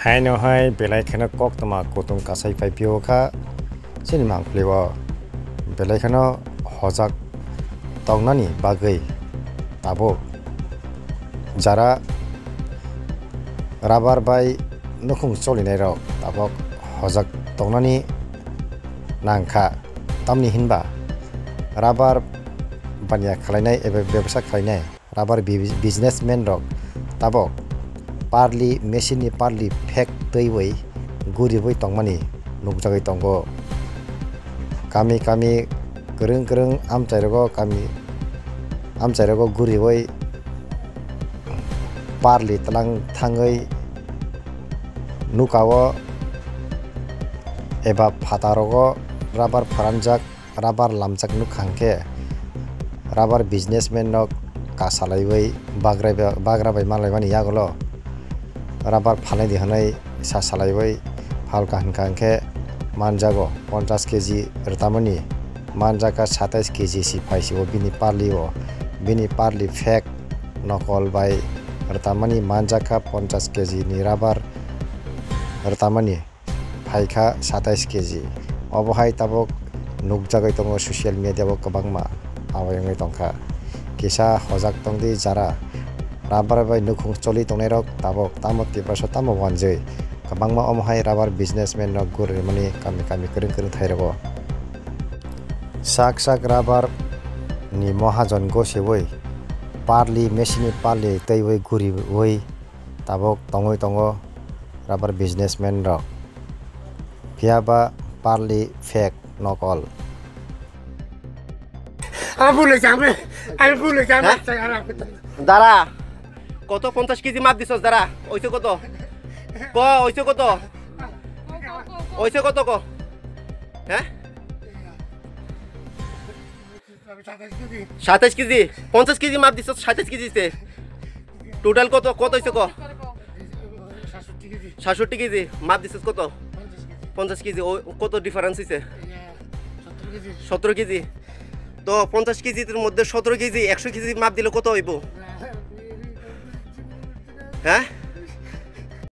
hai no hai belai khana kok tama kotung kasai pai pio kha chini mang plewa belai khana hojak tongnani bagai tabo jara rabar bai nukhung cholinai rok tabok hojak tongnani nangkha tamni hinba rabar bania khlainai eba byabsa khlainai rabar businessman rok tabok parli machine parli fake teiwei guri boi tongmani nukjagai tongo kami kereng amchairogo kami amchairogo guri boi parli talang thangai nukao eba patarogo rabar pharanjak rabar lamjak nukhangke rabar businessman nok kasalaibai bagrabai malaimani yagolo rabar phalai di hanai sa salaibai phal kahangke manjago 50 kg rtamani manjaka 27 kg si paisi o bini parli fake nokol bai rtamani manjaka 50 kg ni rabar rtamani phaikha 27 kg obohai tabok nukjagai tongo social media bo kabangma awayangai tongkha kisa hojak tongdi jara rabar bai nukhung choli tongnai rok tabok tamo tibaso tamo wanjoi kabangma omohai rabar businessman rok guri mani kami kereng thairogo sak rabar ni mohajon gosewoi parli machine parli teiwei guri woi tabok tongoi tongo rabar businessman rok piaba parli fake nokol আমি ভুলে যাবে দাঁড়া কত 50 KG মাপ দিছস দাঁড়া ওইছে কত ওইছে কত ক হ্যাঁ 27 কেজি 50 কেজি মাপ দিছস 27 কেজিতে টোটাল কত হইছে ক 67 কেজি মাপ দিছস কত 50 কেজি কত ডিফারেন্স হইছে 17 কেজি তো 50 কেজির মধ্যে 17 কেজি 100 কেজি মাপ দিলে কত হইব হ্যাঁ